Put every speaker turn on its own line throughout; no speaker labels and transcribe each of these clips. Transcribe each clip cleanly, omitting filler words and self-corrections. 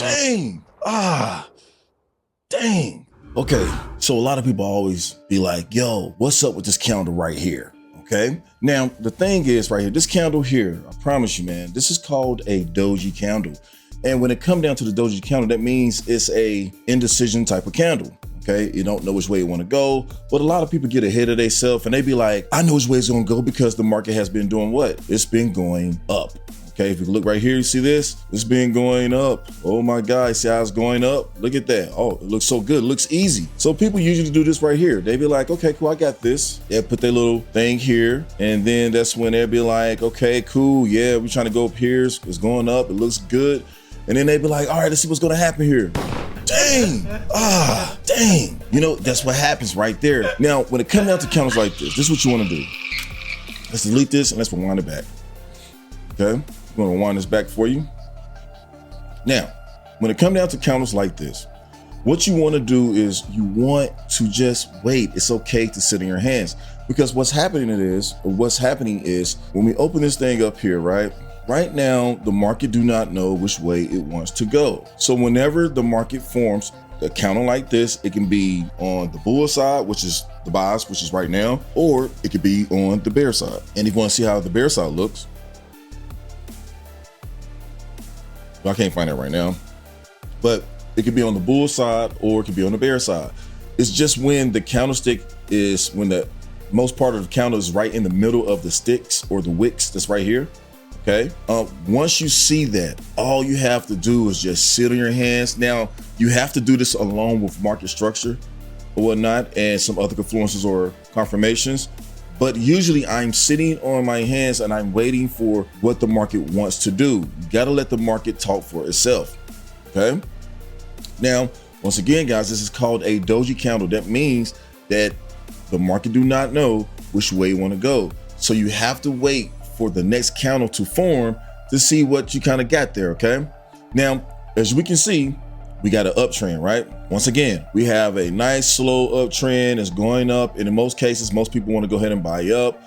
Dang. Dang. Okay, so a lot of people always be like, yo, what's up with this candle right here? Okay, now the thing is right here, this candle here, I promise you, man, this is called a Doji candle. And when it come down to the Doji candle, that means it's a indecision type of candle. Okay, you don't know which way you want to go, but a lot of people get ahead of themselves and they be like, I know which way it's going to go because the market has been doing what? It's been going up. Okay, if you look right here, you see this? It's been going up. Oh my God, see how it's going up? Look at that. Oh, it looks so good. It looks easy. So people usually do this right here. They be like, okay, cool, I got this. They put their little thing here. And then that's when they'll be like, okay, cool. Yeah, we're trying to go up here. It's going up. It looks good. And then they be like, all right, let's see what's going to happen here. Dang. Dang. You know, that's what happens right there. Now, when it comes down to candles like this is what you want to do. Let's delete this and let's rewind it back. Okay. I'm going to rewind this back for you. Now, when it comes down to candles like this, what you want to do is you want to just wait. It's okay to sit in your hands because what's happening is when we open this thing up here, right? Right now, the market do not know which way it wants to go. So whenever the market forms a candle like this, it can be on the bull side, which is the buys, which is right now, or it could be on the bear side. And if you want to see how the bear side looks, I can't find it right now, but it could be on the bull side or it could be on the bear side. It's just when the candlestick is, when the most part of the candle is right in the middle of the sticks or the wicks that's right here. Okay. Once you see that, all you have to do is just sit on your hands. Now you have to do this along with market structure or whatnot and some other confluences or confirmations. But usually I'm sitting on my hands and I'm waiting for what the market wants to do. You got to let the market talk for itself. Okay. Now, once again, guys, this is called a Doji candle. That means that the market do not know which way you want to go. So you have to wait for the next candle to form to see what you kind of got there. Okay. Now, as we can see, we got an uptrend, right? Once again, we have a nice slow uptrend. It's going up. And in most cases, most people want to go ahead and buy up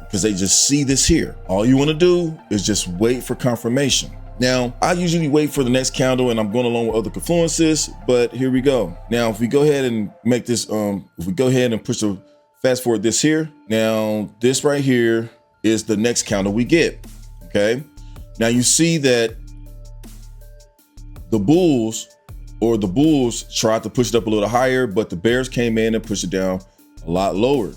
because they just see this here. All you want to do is just wait for confirmation. Now, I usually wait for the next candle and I'm going along with other confluences, but here we go. Now, if we go ahead and make this, if we go ahead and push the fast forward this here, now this right here is the next candle we get. Okay. Now you see that the bulls tried to push it up a little higher, but the bears came in and pushed it down a lot lower.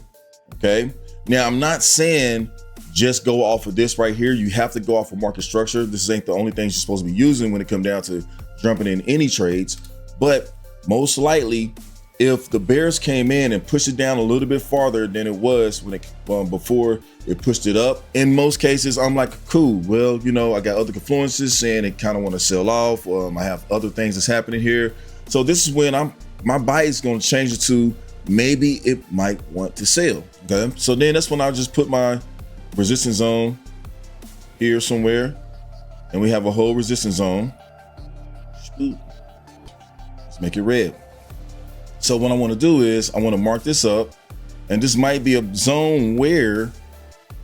Okay. Now I'm not saying just go off of this right here. You have to go off of market structure. This ain't the only thing you're supposed to be using when it comes down to jumping in any trades. But most likely, if the bears came in and pushed it down a little bit farther than it was when it before it pushed it up, in most cases, I'm like, cool. Well, you know, I got other confluences saying it kind of want to sell off. I have other things that's happening here. So this is when my buy is going to change it to maybe it might want to sell. Okay. So then that's when I'll just put my resistance zone here somewhere, and we have a whole resistance zone. Let's make it red. So what I want to do is I want to mark this up, and this might be a zone where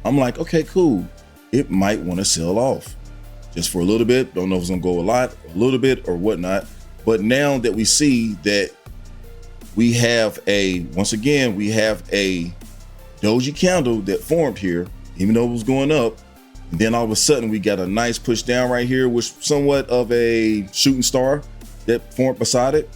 I'm like, okay, cool. It might want to sell off just for a little bit. Don't know if it's gonna go a lot, a little bit or whatnot. But now that we see that we have once again, we have a Doji candle that formed here, even though it was going up. And then all of a sudden we got a nice push down right here, which somewhat of a shooting star that formed beside it.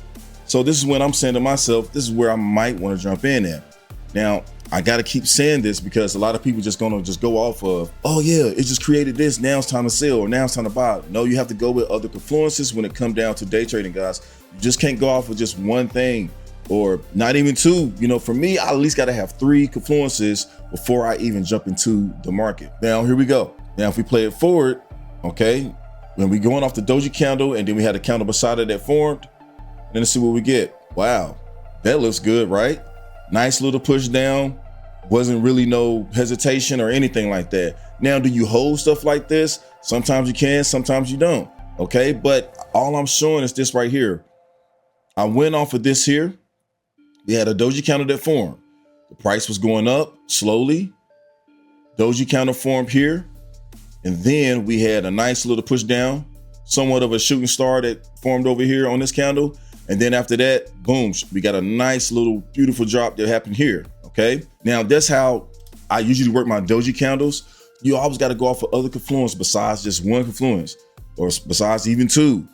So this is when I'm saying to myself, this is where I might want to jump in at. Now, I got to keep saying this because a lot of people just going to just go off of, oh yeah, it just created this. Now it's time to sell or now it's time to buy. No, you have to go with other confluences when it comes down to day trading, guys. You just can't go off with just one thing or not even two. You know, for me, I at least got to have 3 confluences before I even jump into the market. Now, here we go. Now, if we play it forward, okay, when we going off the Doji candle and then we had a candle beside it that formed, and then let's see what we get. Wow, that looks good, right? Nice little push down. Wasn't really no hesitation or anything like that. Now, do you hold stuff like this? Sometimes you can, sometimes you don't. Okay, but all I'm showing is this right here. I went off of this here. We had a Doji candle that formed. The price was going up slowly. Doji candle formed here. And then we had a nice little push down. somewhat of a shooting star that formed over here on this candle. And then after that, boom, we got a nice little beautiful drop that happened here, okay? Now that's how I usually work my doji candles. You always gotta go off of other confluence besides just one confluence, or besides even two.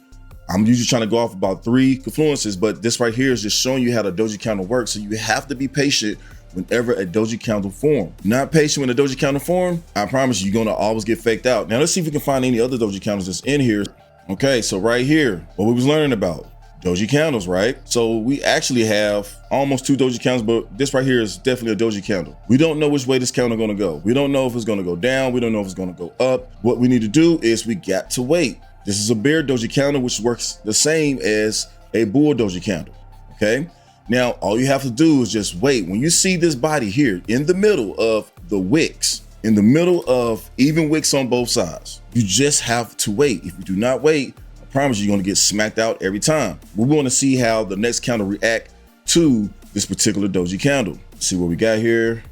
I'm usually trying to go off about 3 confluences, but this right here is just showing you how the doji candle works. So you have to be patient whenever a doji candle form. Not patient when a doji candle form, I promise you, you're gonna always get faked out. Now let's see if we can find any other doji candles that's in here. Okay, so right here, what we was learning about, doji candles, right? So we actually have almost 2 doji candles, but this right here is definitely a doji candle. We don't know which way this candle gonna go. We don't know if it's gonna go down. We don't know if it's gonna go up. What we need to do is we got to wait. This is a bear doji candle, which works the same as a bull doji candle, okay? Now, all you have to do is just wait. When you see this body here in the middle of the wicks, in the middle of even wicks on both sides, you just have to wait. If you do not wait, I promise you're gonna get smacked out every time. We wanna see how the next candle react to this particular doji candle. Let's see what we got here.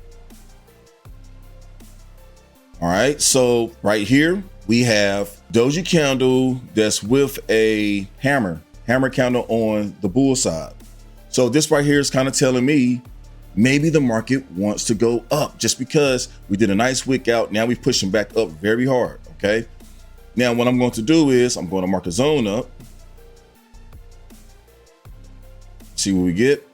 All right, so right here, we have doji candle that's with a hammer candle on the bull side. So this right here is kind of telling me maybe the market wants to go up just because we did a nice wick out. Now we're pushing back up very hard, okay? Now what I'm going to do is I'm going to mark a zone up. See what we get.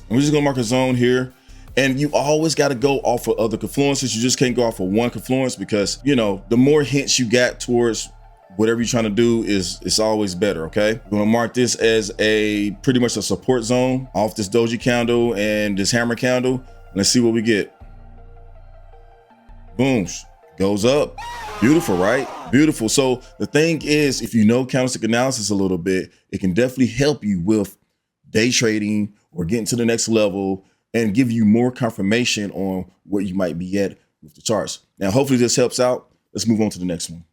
And we're just gonna mark a zone here. And you always got to go off of other confluences. You just can't go off of one confluence because, you know, the more hints you got towards whatever you're trying to do it's always better, okay? We're gonna mark this as a pretty much a support zone off this doji candle and this hammer candle. Let's see what we get. Boom, goes up. Beautiful, right? Beautiful. So the thing is, if you know candlestick analysis a little bit, it can definitely help you with day trading or getting to the next level and give you more confirmation on where you might be at with the charts. Now, hopefully this helps out. Let's move on to the next one.